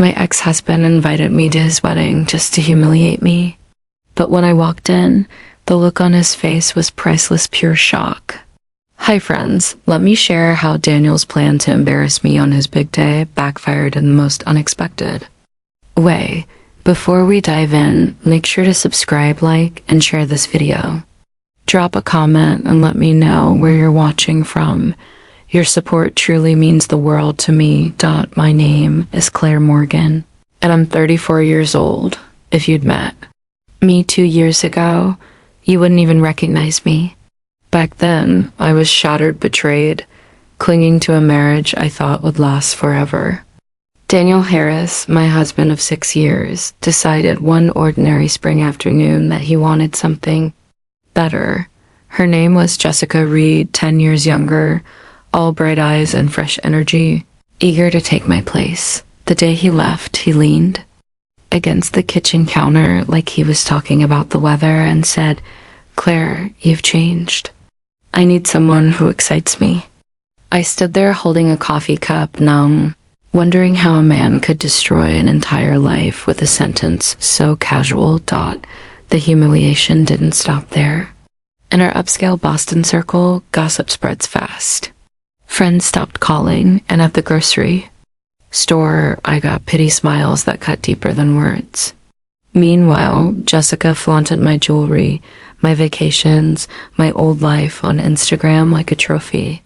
My ex-husband invited me to his wedding just to humiliate me. But when I walked in, the look on his face was priceless, pure shock. Hi friends, let me share how Daniel's plan to embarrass me on his big day backfired in the most unexpected way. Before we dive in, make sure to subscribe, like, and share this video. Drop a comment and let me know where you're watching from. Your support truly means the world to me. My name is Clare Morgan, and I'm 34 years old. If you'd met me 2 years ago, you wouldn't even recognize me. Back then, I was shattered, betrayed, clinging to a marriage I thought would last forever. Daniel Harris, my husband of 6 years, decided one ordinary spring afternoon that he wanted something better. Her name was Jessica Reed, 10 years younger, all bright eyes and fresh energy, eager to take my place. The day he left, he leaned against the kitchen counter like he was talking about the weather and said, "Claire, you've changed. I need someone who excites me." I stood there holding a coffee cup, numb, wondering how a man could destroy an entire life with a sentence so casual. The humiliation didn't stop there. In our upscale Boston circle, gossip spreads fast. Friends stopped calling, and at the grocery store, I got pity smiles that cut deeper than words. Meanwhile, Jessica flaunted my jewelry, my vacations, my old life on Instagram like a trophy.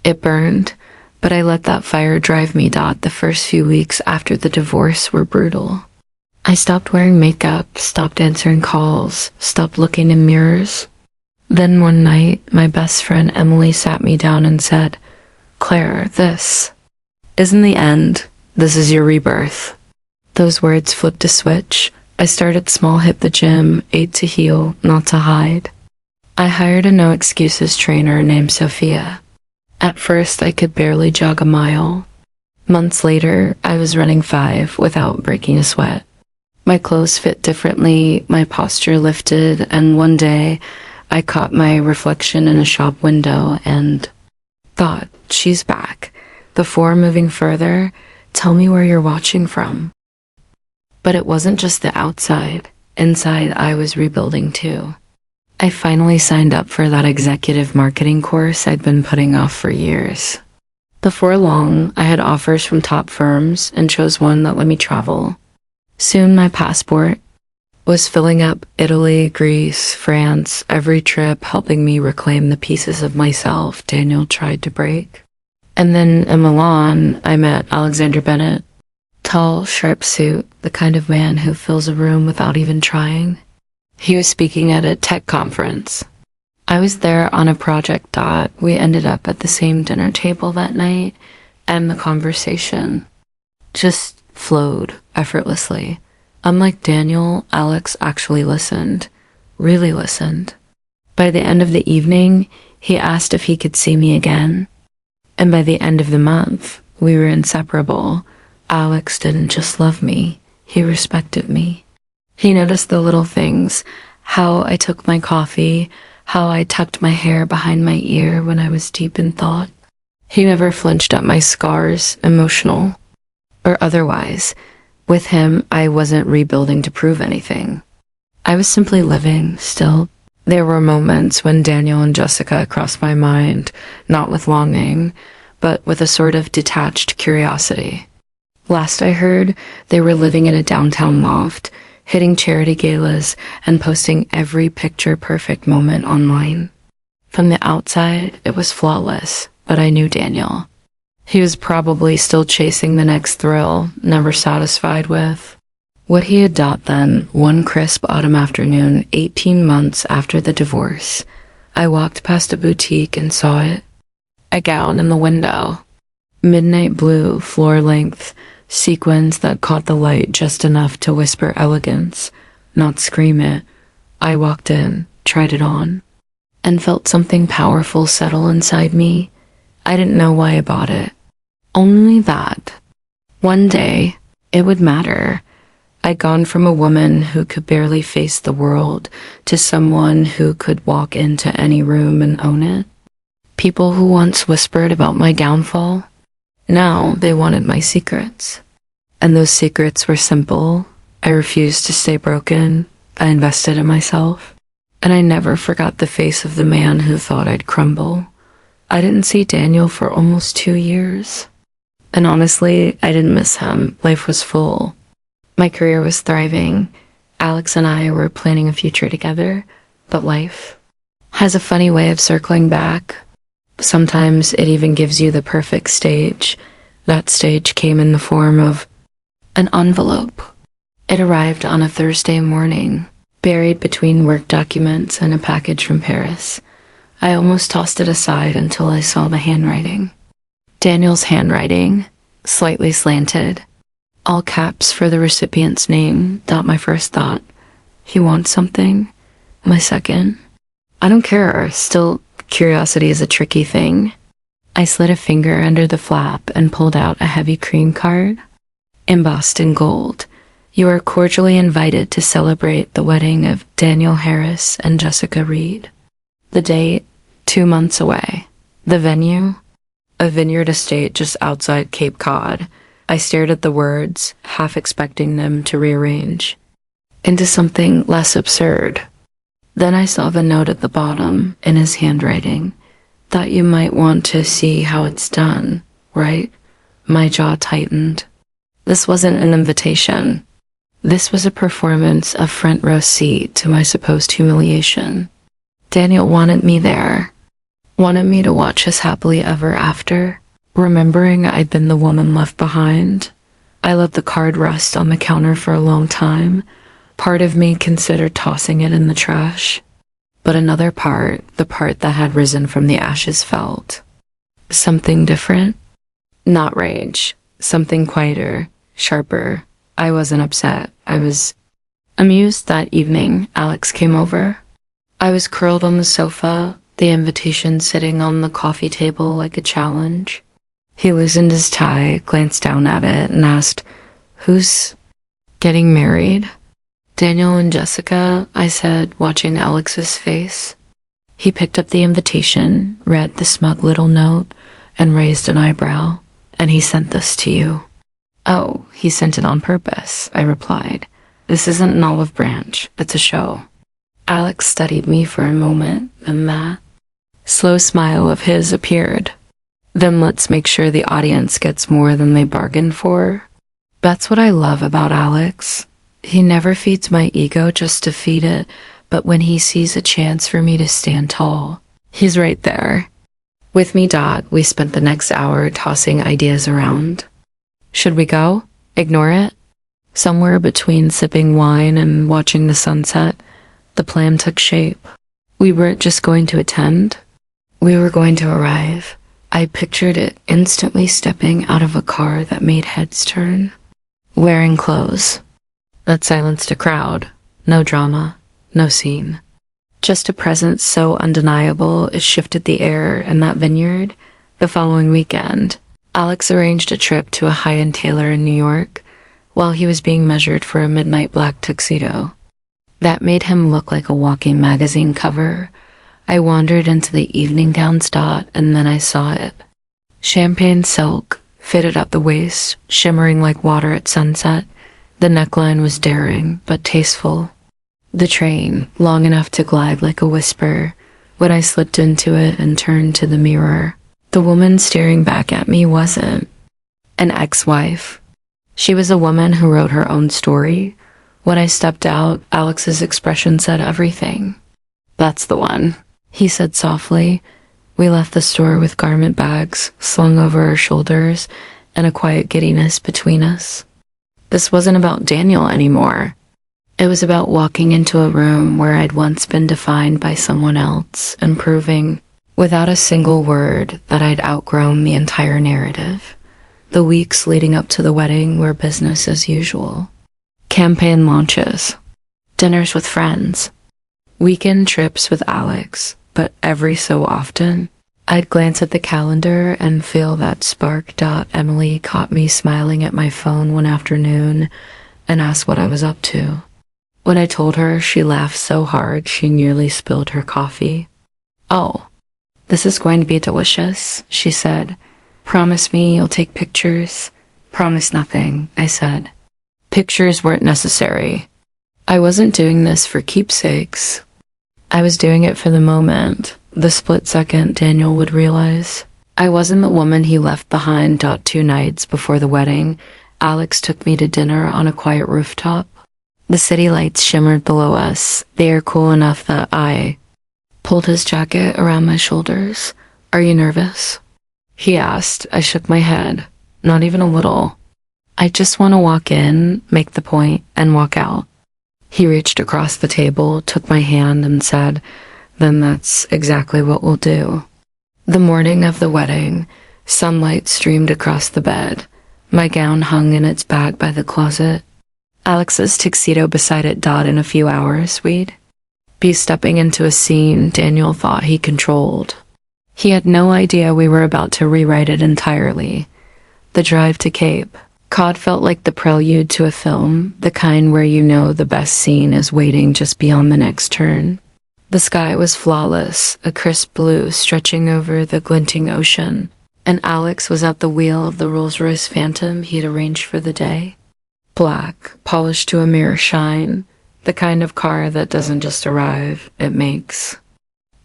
It burned, but I let that fire drive me. The first few weeks after the divorce were brutal. I stopped wearing makeup, stopped answering calls, stopped looking in mirrors. Then one night, my best friend Emily sat me down and said, "Claire, this isn't the end. This is your rebirth." Those words flipped a switch. I started small, hit the gym, ate to heal, not to hide. I hired a no-excuses trainer named Sophia. At first, I could barely jog a mile. Months later, I was running 5 without breaking a sweat. My clothes fit differently, my posture lifted, and one day, I caught my reflection in a shop window and thought, she's back. Before moving further, tell me where you're watching from. But it wasn't just the outside. Inside, I was rebuilding too. I finally signed up for that executive marketing course I'd been putting off for years. Before long, I had offers from top firms and chose one that let me travel. Soon my passport was filling up Italy, Greece, France, every trip helping me reclaim the pieces of myself Daniel tried to break. And then in Milan, I met Alexander Bennett. Tall, sharp suit, the kind of man who fills a room without even trying. He was speaking at a tech conference. I was there on a project. We ended up at the same dinner table that night, and the conversation just flowed effortlessly. Unlike Daniel, Alex actually listened, really listened. By the end of the evening, he asked if he could see me again. And by the end of the month, we were inseparable. Alex didn't just love me, he respected me. He noticed the little things, how I took my coffee, how I tucked my hair behind my ear when I was deep in thought. He never flinched at my scars, emotional or otherwise. With him, I wasn't rebuilding to prove anything. I was simply living, still. There were moments when Daniel and Jessica crossed my mind, not with longing, but with a sort of detached curiosity. Last I heard, they were living in a downtown loft, hitting charity galas and posting every picture-perfect moment online. From the outside, it was flawless, but I knew Daniel. He was probably still chasing the next thrill, never satisfied with what he had done then. One crisp autumn afternoon, 18 months after the divorce, I walked past a boutique and saw it. A gown in the window. Midnight blue, floor-length, sequins that caught the light just enough to whisper elegance, not scream it. I walked in, tried it on, and felt something powerful settle inside me. I didn't know why I bought it. Only that one day it would matter. I'd gone from a woman who could barely face the world to someone who could walk into any room and own it. People who once whispered about my downfall, now they wanted my secrets. And those secrets were simple. I refused to stay broken. I invested in myself. And I never forgot the face of the man who thought I'd crumble. I didn't see Daniel for almost 2 years. And honestly, I didn't miss him. Life was full. My career was thriving. Alex and I were planning a future together. But life has a funny way of circling back. Sometimes it even gives you the perfect stage. That stage came in the form of an envelope. It arrived on a Thursday morning, buried between work documents and a package from Paris. I almost tossed it aside until I saw the handwriting. Daniel's handwriting, slightly slanted. All caps for the recipient's name. Not my first thought. He wants something. My second. I don't care. Still, curiosity is a tricky thing. I slid a finger under the flap and pulled out a heavy cream card. Embossed in gold. You are cordially invited to celebrate the wedding of Daniel Harris and Jessica Reed. The date, 2 months away. The venue, a vineyard estate just outside Cape Cod. I stared at the words, half expecting them to rearrange into something less absurd. Then I saw the note at the bottom in his handwriting. Thought you might want to see how it's done, right? My jaw tightened. This wasn't an invitation. This was a performance of front row seat to my supposed humiliation. Daniel wanted me there. Wanted me to watch his happily ever after, remembering I'd been the woman left behind. I let the card rest on the counter for a long time. Part of me considered tossing it in the trash. But another part, the part that had risen from the ashes, felt something different. Not rage. Something quieter, sharper. I wasn't upset. I was amused. That evening, Alex came over. I was curled on the sofa, the invitation sitting on the coffee table like a challenge. He loosened his tie, glanced down at it, and asked, "Who's getting married?" "Daniel and Jessica," I said, watching Alex's face. He picked up the invitation, read the smug little note, and raised an eyebrow. "And he sent this to you." "Oh, he sent it on purpose," I replied. "This isn't an olive branch, it's a show." Alex studied me for a moment, and that slow smile of his appeared. "Then let's make sure the audience gets more than they bargained for." That's what I love about Alex. He never feeds my ego just to feed it, but when he sees a chance for me to stand tall, he's right there. With me, we spent the next hour tossing ideas around. Should we go? Ignore it? Somewhere between sipping wine and watching the sunset, the plan took shape. We weren't just going to attend. We were going to arrive. I pictured it instantly stepping out of a car that made heads turn. Wearing clothes that silenced a crowd. No drama, no scene. Just a presence so undeniable it shifted the air in that vineyard. The following weekend, Alex arranged a trip to a high-end tailor in New York while he was being measured for a midnight black tuxedo. That made him look like a walking magazine cover. I wandered into the evening gown and then I saw it. Champagne silk, fitted at the waist, shimmering like water at sunset. The neckline was daring, but tasteful. The train, long enough to glide like a whisper. When I slipped into it and turned to the mirror, the woman staring back at me wasn't an ex-wife. She was a woman who wrote her own story. When I stepped out, Alex's expression said everything. "That's the one," he said softly. We left the store with garment bags slung over our shoulders and a quiet giddiness between us. This wasn't about Daniel anymore. It was about walking into a room where I'd once been defined by someone else and proving, without a single word, that I'd outgrown the entire narrative. The weeks leading up to the wedding were business as usual. Campaign launches, dinners with friends, weekend trips with Alex, but every so often, I'd glance at the calendar and feel that spark. Emily caught me smiling at my phone one afternoon and asked what I was up to. When I told her, she laughed so hard she nearly spilled her coffee. "Oh, this is going to be delicious," she said. "Promise me you'll take pictures." Promise nothing, I said. Pictures weren't necessary. I wasn't doing this for keepsakes. I was doing it for the moment, the split second Daniel would realize. I wasn't the woman he left behind. 2 nights before the wedding, Alex took me to dinner on a quiet rooftop. The city lights shimmered below us, the air cool enough that I pulled his jacket around my shoulders. Are you nervous? He asked. I shook my head. Not even a little. I just want to walk in, make the point, and walk out. He reached across the table, took my hand, and said, then that's exactly what we'll do. The morning of the wedding, sunlight streamed across the bed. My gown hung in its bag by the closet. Alex's tuxedo beside it. In a few hours, we'd be stepping into a scene Daniel thought he controlled. He had no idea we were about to rewrite it entirely. The drive to Cape Cod felt like the prelude to a film, the kind where you know the best scene is waiting just beyond the next turn. The sky was flawless, a crisp blue stretching over the glinting ocean, and Alex was at the wheel of the Rolls-Royce Phantom he'd arranged for the day. Black, polished to a mirror shine, the kind of car that doesn't just arrive, it makes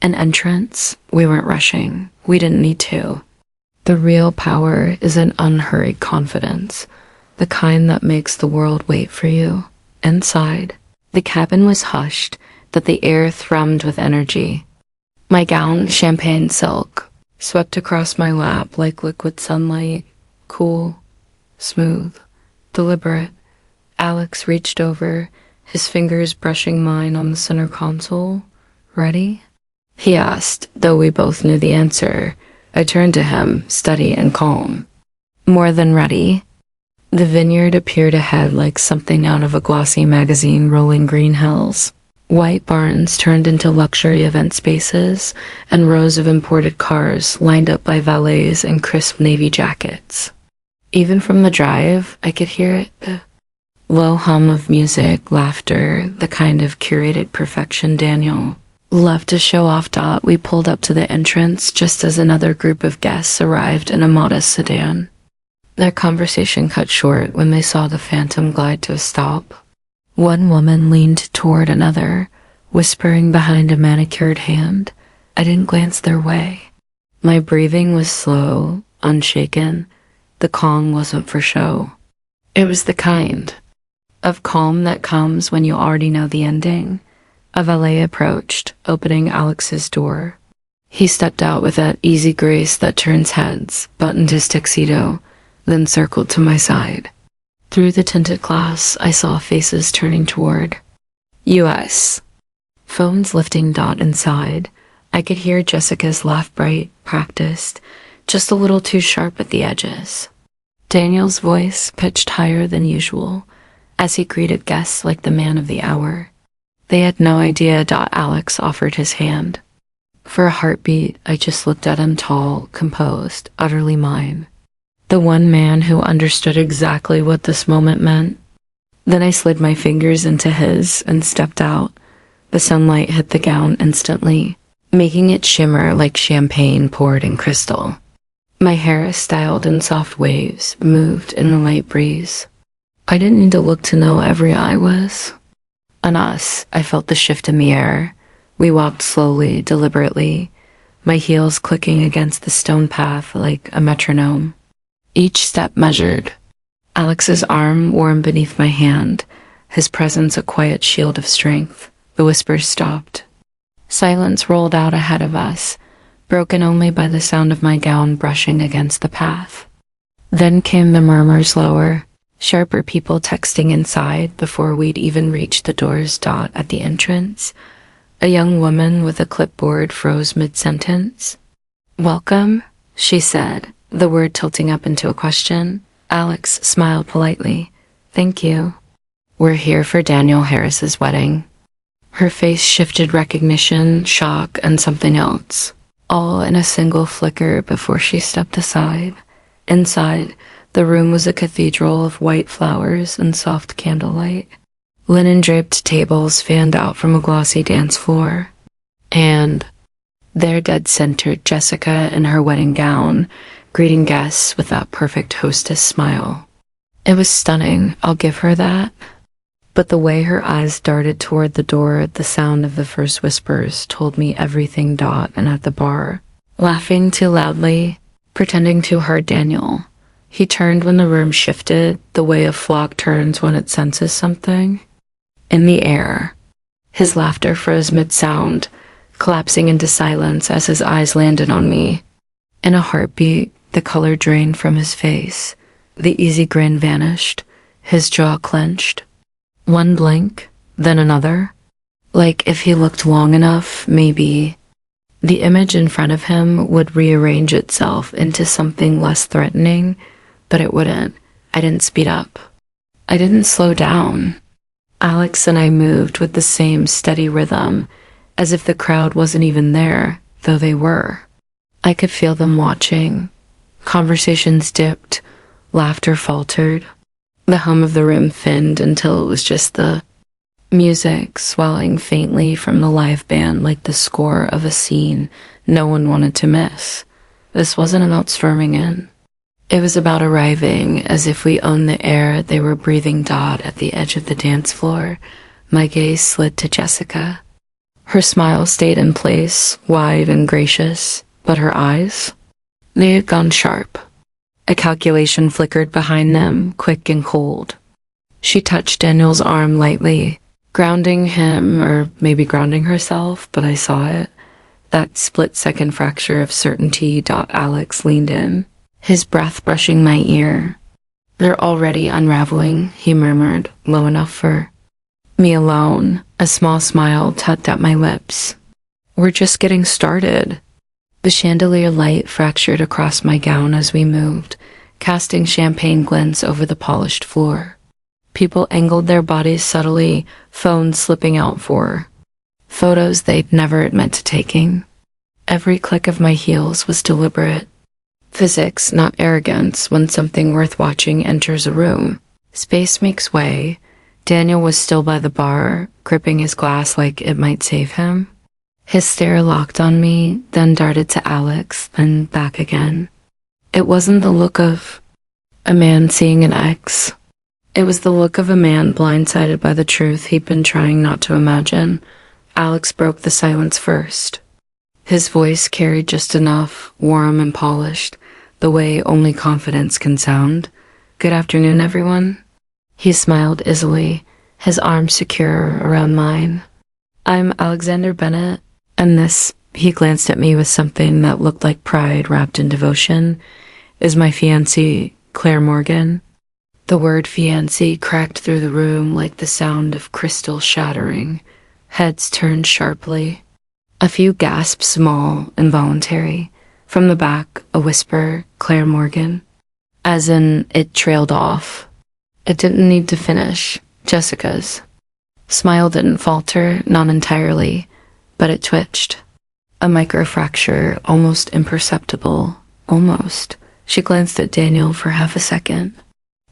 an entrance. We weren't rushing. We didn't need to. The real power is an unhurried confidence, the kind that makes the world wait for you. Inside, the cabin was hushed, that the air thrummed with energy. My gown, champagne silk, swept across my lap like liquid sunlight, cool, smooth, deliberate. Alex reached over, his fingers brushing mine on the center console. Ready? He asked, though we both knew the answer. I turned to him, steady and calm. More than ready. The vineyard appeared ahead like something out of a glossy magazine rolling green hills. White barns turned into luxury event spaces, and rows of imported cars lined up by valets in crisp navy jackets. Even from the drive, I could hear it, the low hum of music, laughter, the kind of curated perfection Daniel loved to show off. We pulled up to the entrance just as another group of guests arrived in a modest sedan. Their conversation cut short when they saw the Phantom glide to a stop. One woman leaned toward another, whispering behind a manicured hand. I didn't glance their way. My breathing was slow, unshaken. The calm wasn't for show. It was the kind of calm that comes when you already know the ending. A valet approached, opening Alex's door. He stepped out with that easy grace that turns heads, buttoned his tuxedo, then circled to my side. Through the tinted glass, I saw faces turning toward U.S. Phones lifting. Inside, I could hear Jessica's laugh, bright, practiced, just a little too sharp at the edges. Daniel's voice pitched higher than usual, as he greeted guests like the man of the hour. They had no idea. Alex offered his hand. For a heartbeat, I just looked at him, tall, composed, utterly mine. The one man who understood exactly what this moment meant. Then I slid my fingers into his and stepped out. The sunlight hit the gown instantly, making it shimmer like champagne poured in crystal. My hair, styled in soft waves, moved in the light breeze. I didn't need to look to know every eye was on us. I felt the shift in the air. We walked slowly, deliberately, my heels clicking against the stone path like a metronome. Each step measured. Alex's arm warm beneath my hand, his presence a quiet shield of strength. The whispers stopped. Silence rolled out ahead of us, broken only by the sound of my gown brushing against the path. Then came the murmurs, lower, sharper, people texting inside before we'd even reached the doors. At the entrance, a young woman with a clipboard froze mid-sentence. Welcome, she said, the word tilting up into a question. Alex smiled politely. Thank you. We're here for Daniel Harris's wedding. Her face shifted, recognition, shock, and something else, all in a single flicker before she stepped aside. Inside, the room was a cathedral of white flowers and soft candlelight. Linen-draped tables fanned out from a glossy dance floor. And there, dead centered, Jessica in her wedding gown, greeting guests with that perfect hostess smile. It was stunning, I'll give her that. But the way her eyes darted toward the door, the sound of the first whispers told me everything. And at the bar, laughing too loudly, pretending to hurt Daniel. He turned when the room shifted, the way a flock turns when it senses something. In the air, his laughter froze mid-sound, collapsing into silence as his eyes landed on me. In a heartbeat, the color drained from his face. The easy grin vanished, his jaw clenched. One blink, then another. Like if he looked long enough, maybe the image in front of him would rearrange itself into something less threatening, but it wouldn't. I didn't speed up. I didn't slow down. Alex and I moved with the same steady rhythm, as if the crowd wasn't even there, though they were. I could feel them watching. Conversations dipped, laughter faltered. The hum of the room thinned until it was just the music swelling faintly from the live band like the score of a scene no one wanted to miss. This wasn't about storming in. It was about arriving as if we owned the air they were breathing. At the edge of the dance floor, my gaze slid to Jessica. Her smile stayed in place, wide and gracious, but her eyes, they had gone sharp. A calculation flickered behind them, quick and cold. She touched Daniel's arm lightly, grounding him, or maybe grounding herself, but I saw it. That split-second fracture of certainty. Alex leaned in, his breath brushing my ear. "They're already unraveling," he murmured, low enough for me alone. A small smile tugged at my lips. "We're just getting started." The chandelier light fractured across my gown as we moved, casting champagne glints over the polished floor. People angled their bodies subtly, phones slipping out for photos they'd never admit to taking. Every click of my heels was deliberate. Physics, not arrogance, when something worth watching enters a room. Space makes way. Daniel was still by the bar, gripping his glass like it might save him. His stare locked on me, then darted to Alex, then back again. It wasn't the look of a man seeing an ex. It was the look of a man blindsided by the truth he'd been trying not to imagine. Alex broke the silence first. His voice carried just enough, warm and polished, the way only confidence can sound. "Good afternoon, everyone." He smiled easily, his arm secure around mine. "I'm Alexander Bennett, and this," he glanced at me with something that looked like pride wrapped in devotion, "is my fiancée, Clare Morgan." The word fiancée cracked through the room like the sound of crystal shattering. Heads turned sharply. A few gasps, small, involuntary. From the back, a whisper, "Clare Morgan." As in, it trailed off. It didn't need to finish. Jessica's smile didn't falter, not entirely, but it twitched. A microfracture, almost imperceptible. Almost. She glanced at Daniel for half a second.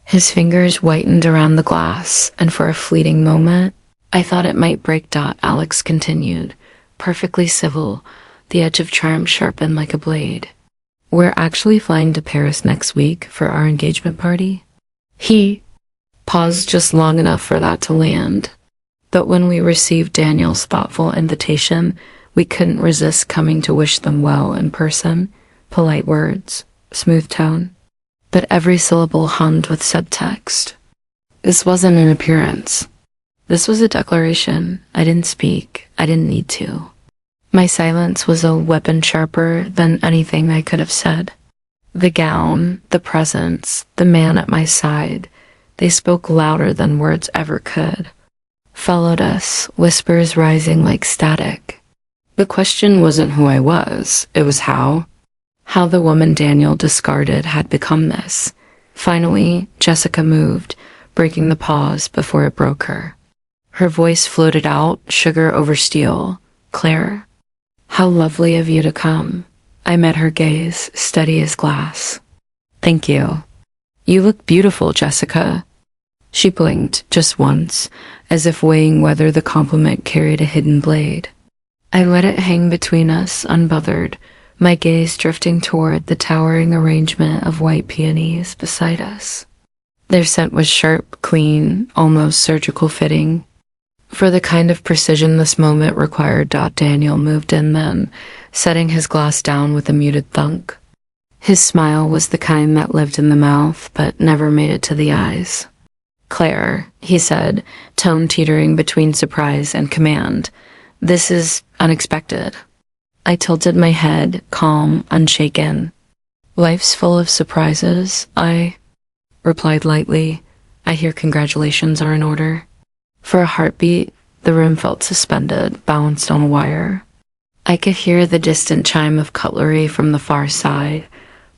His fingers whitened around the glass, and for a fleeting moment, I thought it might break. Alex continued, perfectly civil, the edge of charm sharpened like a blade. "We're actually flying to Paris next week for our engagement party." He paused just long enough for that to land. But when we received Daniel's thoughtful invitation, we couldn't resist coming to wish them well in person. Polite words, smooth tone, but every syllable hummed with subtext. This wasn't an appearance. This was a declaration. I didn't speak. I didn't need to. My silence was a weapon sharper than anything I could have said. The gown, the presence, the man at my side, they spoke louder than words ever could. Followed us, whispers rising like static. The question wasn't who I was, it was how. How the woman Daniel discarded had become this. Finally, Jessica moved, breaking the pause before it broke her. Her voice floated out, sugar over steel. "Claire, how lovely of you to come." I met her gaze, steady as glass. "Thank you." "You look beautiful, Jessica." She blinked just once, as if weighing whether the compliment carried a hidden blade. I let it hang between us, unbothered, my gaze drifting toward the towering arrangement of white peonies beside us. Their scent was sharp, clean, almost surgical fitting. For the kind of precision this moment required, Daniel moved in then, setting his glass down with a muted thunk. His smile was the kind that lived in the mouth, but never made it to the eyes. "Clare," he said, tone teetering between surprise and command. "This is unexpected." I tilted my head, calm, unshaken. "Life's full of surprises," I replied lightly. "I hear congratulations are in order." For a heartbeat, the room felt suspended, balanced on a wire. I could hear the distant chime of cutlery from the far side,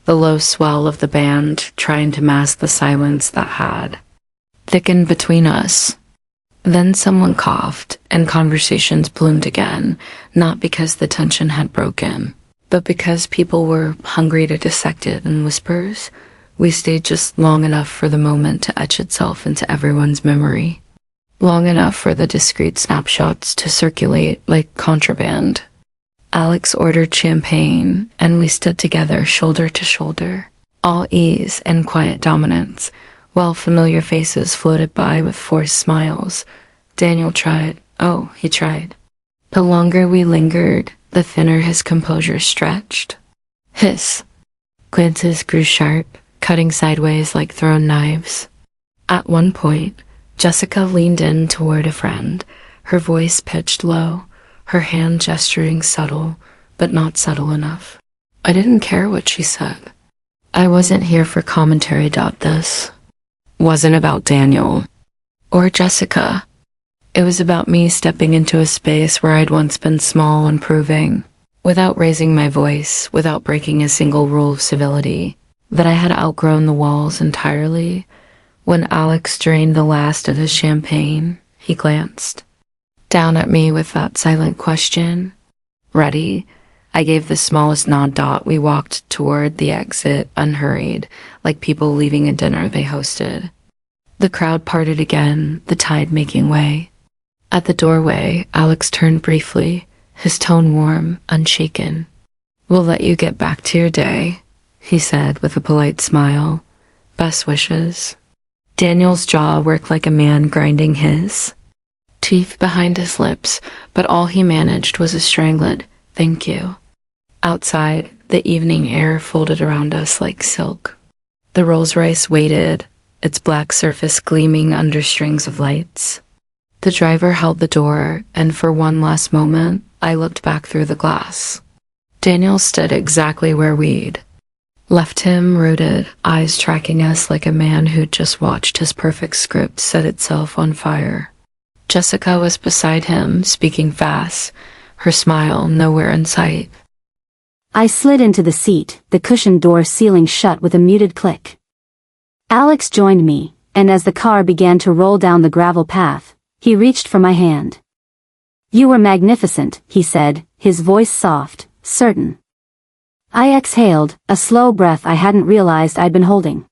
the low swell of the band trying to mask the silence that had thickened between us. Then someone coughed, and conversations bloomed again, not because the tension had broken, but because people were hungry to dissect it in whispers. We stayed just long enough for the moment to etch itself into everyone's memory. Long enough for the discrete snapshots to circulate like contraband. Alex ordered champagne, and we stood together shoulder to shoulder, all ease and quiet dominance, while familiar faces floated by with forced smiles. Daniel tried. Oh, he tried. The longer we lingered, the thinner his composure stretched. Hiss. Glances grew sharp, cutting sideways like thrown knives. At one point, Jessica leaned in toward a friend, her voice pitched low, her hand gesturing subtle, but not subtle enough. I didn't care what she said. I wasn't here for commentary. This wasn't about Daniel or Jessica. It was about me stepping into a space where I'd once been small and proving, without raising my voice, without breaking a single rule of civility, that I had outgrown the walls entirely. When Alex drained the last of his champagne, he glanced down at me with that silent question. "Ready?" I gave the smallest nod. We walked toward the exit, unhurried, like people leaving a dinner they hosted. The crowd parted again, the tide making way. At the doorway, Alex turned briefly, his tone warm, unshaken. "We'll let you get back to your day," he said with a polite smile. "Best wishes." Daniel's jaw worked like a man grinding his teeth behind his lips, but all he managed was a strangled "thank you." Outside, the evening air folded around us like silk. The Rolls-Royce waited, its black surface gleaming under strings of lights. The driver held the door, and for one last moment, I looked back through the glass. Daniel stood exactly where we'd left him, rooted, eyes tracking us like a man who'd just watched his perfect script set itself on fire. Jessica was beside him, speaking fast, her smile nowhere in sight. I slid into the seat, the cushioned door sealing shut with a muted click. Alex joined me, and as the car began to roll down the gravel path, he reached for my hand. "You were magnificent," he said, his voice soft, certain. I exhaled, a slow breath I hadn't realized I'd been holding.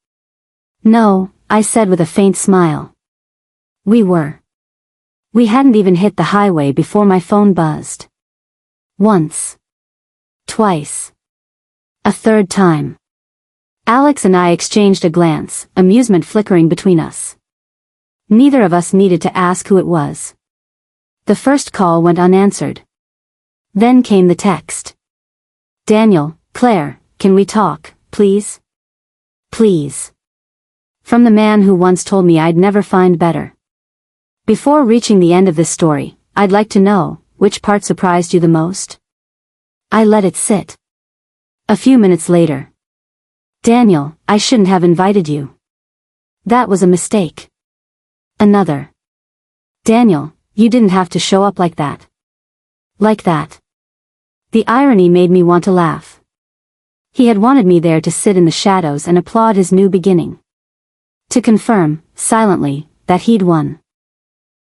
"No," I said with a faint smile. "We were." We hadn't even hit the highway before my phone buzzed. Once. Twice. A third time. Alex and I exchanged a glance, amusement flickering between us. Neither of us needed to ask who it was. The first call went unanswered. Then came the text. "Daniel, Claire, can we talk, please? Please." From the man who once told me I'd never find better. Before reaching the end of this story, I'd like to know, which part surprised you the most? I let it sit. A few minutes later. "Daniel, I shouldn't have invited you. That was a mistake." Another. "Daniel, you didn't have to show up like that." Like that. The irony made me want to laugh. He had wanted me there to sit in the shadows and applaud his new beginning. To confirm, silently, that he'd won.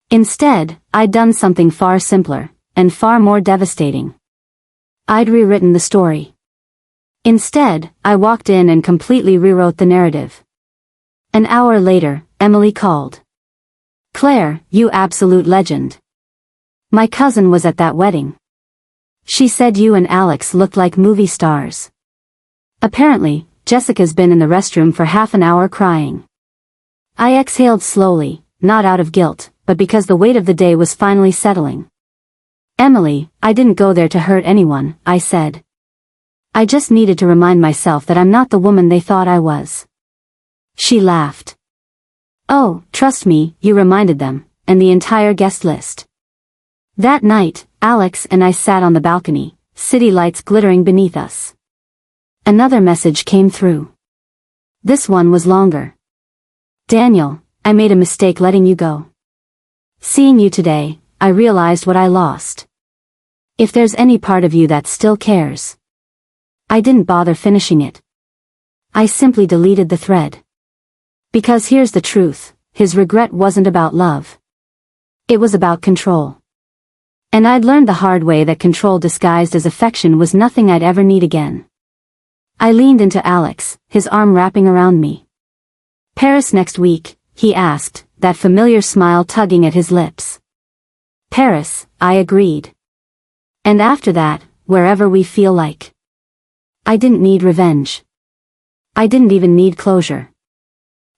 Instead, I'd done something far simpler, and far more devastating. I'd rewritten the story. Instead, I walked in and completely rewrote the narrative. An hour later, Emily called. "Claire, you absolute legend. My cousin was at that wedding. She said you and Alex looked like movie stars. Apparently, Jessica's been in the restroom for half an hour crying." I exhaled slowly, not out of guilt, but because the weight of the day was finally settling. Emily, I didn't go there to hurt anyone, I said. I just needed to remind myself that I'm not the woman they thought I was. She laughed. Oh, trust me, you reminded them, and the entire guest list. That night, Alex and I sat on the balcony, city lights glittering beneath us. Another message came through. This one was longer. Daniel, I made a mistake letting you go. Seeing you today, I realized what I lost. If there's any part of you that still cares. I didn't bother finishing it. I simply deleted the thread. Because here's the truth, his regret wasn't about love. It was about control. And I'd learned the hard way that control disguised as affection was nothing I'd ever need again. I leaned into Alex, his arm wrapping around me. Paris next week, he asked, that familiar smile tugging at his lips. Paris, I agreed. And after that, wherever we feel like. I didn't need revenge. I didn't even need closure.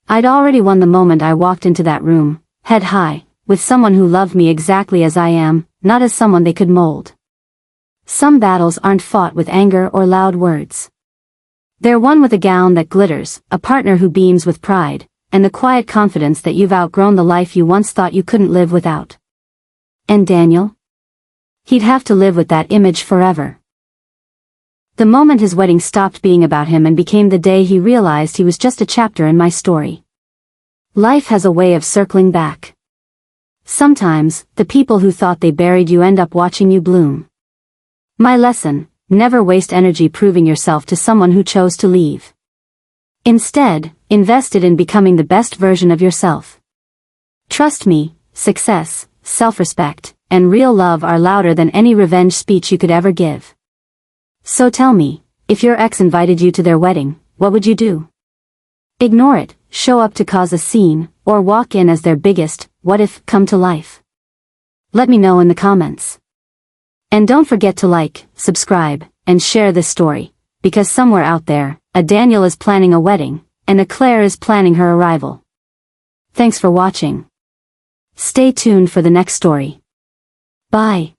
I'd already won the moment I walked into that room, head high, with someone who loved me exactly as I am, not as someone they could mold. Some battles aren't fought with anger or loud words. They're won with a gown that glitters, a partner who beams with pride, and the quiet confidence that you've outgrown the life you once thought you couldn't live without. And Daniel? He'd have to live with that image forever. The moment his wedding stopped being about him and became the day he realized he was just a chapter in my story. Life has a way of circling back. Sometimes, the people who thought they buried you end up watching you bloom. My lesson, never waste energy proving yourself to someone who chose to leave. Instead, invest it in becoming the best version of yourself. Trust me, success, self-respect, and real love are louder than any revenge speech you could ever give. So tell me, if your ex invited you to their wedding, what would you do? Ignore it, show up to cause a scene, or walk in as their biggest, what if, come to life? Let me know in the comments. And don't forget to like, subscribe, and share this story, because somewhere out there, a Daniel is planning a wedding, and a Claire is planning her arrival. Thanks for watching. Stay tuned for the next story. Bye.